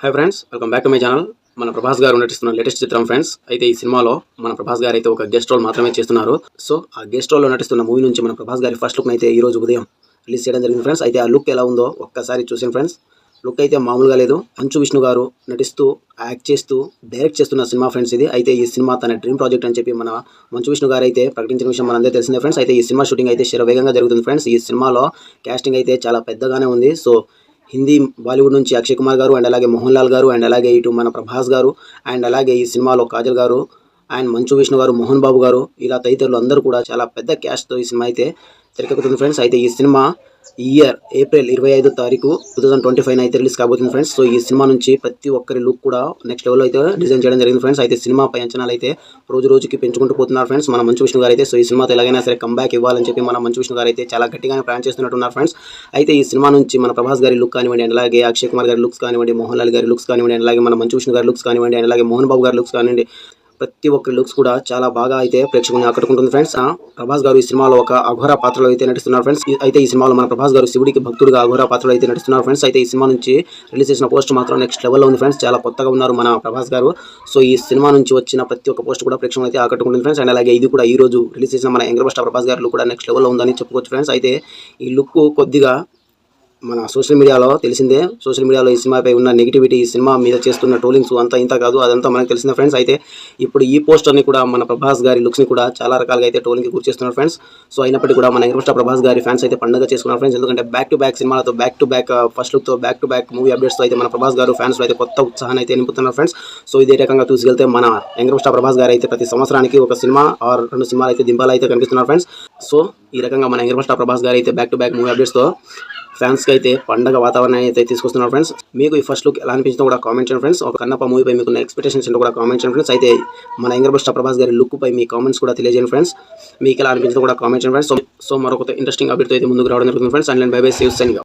Hi friends, welcome back to my channel. మన ప్రభాస్ గారు నటిస్తున్న లేటెస్ట్ చిత్రం ఫ్రెండ్స్. అయితే ఈ సినిమాలో మన ప్రభాస్ గారు అయితే ఒక గెస్ట్ రోల్ మాత్రమే చేస్తున్నారు. సో ఆ గెస్ట్ రోల్లో నటిస్తున్న మూవీ నుంచి మన ప్రభాస్ గారి ఫస్ట్ లుక్ అయితే ఈ రోజు ఉదయం రిలీజ్ చేయడం జరిగింది ఫ్రెండ్స్. అయితే ఆ లుక్ ఎలా ఉందో ఒక్కసారి చూసాను ఫ్రెండ్స్. లుక్ అయితే మామూలుగా లేదు. మంచు విష్ణు గారు నటిస్తూ యాక్ట్ చేస్తూ డైరెక్ట్ చేస్తున్న సినిమా ఫ్రెండ్స్ ఇది. అయితే ఈ సినిమా తన డ్రీమ్ ప్రాజెక్ట్ అని చెప్పి మన మంచు విష్ణు గారు అయితే ప్రకటించిన విషయం మనందరికీ తెలిసిందే ఫ్రెండ్స్. అయితే ఈ సినిమా షూటింగ్ అయితే శరవేగంగా జరుగుతుంది ఫ్రెండ్స్. ఈ సినిమాలో కాస్టింగ్ అయితే చాలా పెద్దగానే ఉంది. సో హిందీ బాలీవుడ్ నుంచి అక్షయ్ కుమార్ గారు అండ్ అలాగే మోహన్ లాల్ గారు అండ్ అలాగే ఇటు మన ప్రభాస్ గారు అండ్ అలాగే ఈ సినిమాలో కాజల్ గారు అండ్ మంచు విష్ణు గారు, మోహన్ బాబు గారు, ఇలా తదితరులు అందరూ కూడా చాలా పెద్ద క్యాస్ట్తో ఈ సినిమా అయితే తెరకెక్కుతుంది ఫ్రెండ్స్. అయితే ఈ సినిమా ఈ ఇయర్ ఏప్రిల్ 25 తారీఖు 2025 అయితే రిలీజ్ కాబోతుంది ఫ్రెండ్స్. సో ఈ సినిమా నుంచి ప్రతి ఒక్కరి లుక్ కూడా నెక్స్ట్ లెవెల్లో అయితే డిజైన్ చేయడం జరిగింది ఫ్రెండ్స్. అయితే సినిమాపై అంచనాలు అయితే రోజు రోజుకి పెంచుకుంటూ పోతున్నారు ఫ్రెండ్స్ మన మంచు విష్ణు గారు అయితే. సో ఈ సినిమాతో ఎలాగైనా సరే కంబ్యాక్ ఇవ్వాలని చెప్పి మన మంచు విష్ణు గారు అయితే చాలా గట్టిగానే ప్లాన్ చేస్తున్నట్టున్నారు ఫ్రెండ్స్. అయితే ఈ సినిమా నుంచి మన ప్రభాస్ గారి లుక్ కానివ్వండి అండ్ అలాగే అక్షయ్ కుమార్ గారి లుక్స్ కానివ్వండి, మోహన్ లాల్ గారి లుక్స్ కానివ్వండి అండ్ అలాగే మన మంచు విష్ణు గారి లుక్స్ కానివ్వండి అండ్ అలాగే మోహన్ బాబు గారి లుక్స్ కానివ్వండి, ప్రతి ఒక్కరి లుక్స్ కూడా చాలా బాగా అయితే ప్రేక్షకుల్ని ఆకట్టుకుంటుంది ఫ్రెండ్స్. ప్రభాస్ గారు ఈ సినిమాలో ఒక అఘోర పాత్రలో అయితే నటిస్తున్నారు ఫ్రెండ్స్. అయితే ఈ సినిమాలో మన ప్రభాస్ గారు శివుడికి భక్తుడిగా అఘోర పాత్రలో అయితే నటిస్తున్నారు ఫ్రెండ్స్. అయితే ఈ సినిమా నుంచి రిలీజ్ చేసిన పోస్ట్ మాత్రం నెక్స్ట్ లెవెల్లో ఉంది ఫ్రెండ్స్. చాలా కొత్తగా ఉన్నారు మన ప్రభాస్ గారు. సో ఈ సినిమా నుంచి వచ్చిన ప్రతి ఒక్క పోస్ట్ కూడా ప్రేక్షకులు అయితే ఆకట్టుకుంటుంది ఫ్రెండ్స్. అండ్ అలాగే ఇది కూడా ఈ రోజు రిలీజ్ చేసిన మన యంగ్ స్టార్ ప్రభాస్ గారు కూడా నెక్స్ట్ లెవెల్లో ఉందని చెప్పుకోవచ్చు ఫ్రెండ్స్. అయితే ఈ లుక్ కొద్దిగా మన సోషల్ మీడియాలో తెలిసిందే. సోషల్ మీడియాలో ఈ సినిమాపై ఉన్న నెగిటివిటీ, ఈ సినిమా మీద చేస్తున్న ట్రోలింగ్స్ అంతా ఇంత కాదు, అదంతా మనకు తెలిసిందే ఫ్రెండ్స్. అయితే ఇప్పుడు ఈ పోస్టర్ని కూడా మన ప్రభాస్ గారి లుక్స్ని కూడా చాలా రకాలుగా అయితే ట్రోలింగ్కి గురి చేస్తున్నారు ఫ్రెండ్స్. సో అయినప్పటికీ కూడా మన యంగ్ స్టార్ ప్రభాస్ గారి ఫ్యాన్స్ అయితే పండుగ చేసుకున్నారు ఫ్రెండ్స్. ఎందుకంటే బ్యాక్ టు బ్యాక్ సినిమాలతో బ్యాక్ టు బ్యాక్ ఫస్ట్ లుక్తో బ్యాక్ టు బ్యాక్ మూవీ అప్డేట్స్తో అయితే మన ప్రభాస్ గారు ఫ్యాన్స్లో అయితే కొత్త ఉత్సాహాన్ని అయితే నింపుతున్నారు ఫ్రెండ్స్. సో ఇదే రకంగా చూసుకెళ్తే మన యంగ్ స్టార్ ప్రభాస్ గారు అయితే ప్రతి సంవత్సరానికి ఒక సినిమా ఆర్ 2 సినిమాలు అయితే దింపాలు అయితే కనిపిస్తున్నారు ఫ్రెండ్స్. సో ఈ రకంగా మన యంగ్ స్టార్ ప్రభాస్ గారు అయితే బ్యాక్ టు బ్యాక్ మూవీ అప్డేట్స్తో ఫ్యాన్స్కి అయితే పండగ వాతావరణాన్ని అయితే తీసుకొస్తున్నారు ఫ్రెండ్స్. మీకు ఈ ఫస్ట్ లుక్ ఎలా అనిపించిందో కూడా కామెంట్ చేయండి ఫ్రెండ్స్. ఒక కన్నప్ప మూవీపై మీకు ఎక్స్పెక్టేషన్స్ ఏంటో కూడా కామెంట్ చేయండి ఫ్రెండ్స్. అయితే మన యంగ్ స్టార్ ప్రభాస్ గారి లుక్ పై మీ కామెంట్స్ కూడా తెలియజేయండి ఫ్రెండ్స్. మీకు ఎలా అనిపించిందో కూడా కామెంట్ చేయండి ఫ్రెండ్స్. సో మరొక ఇంట్రెస్టింగ్ అప్డేట్తో అయితే ముందుకు రావడం జరుగుతుంది friends. And bye bye, see you signing of.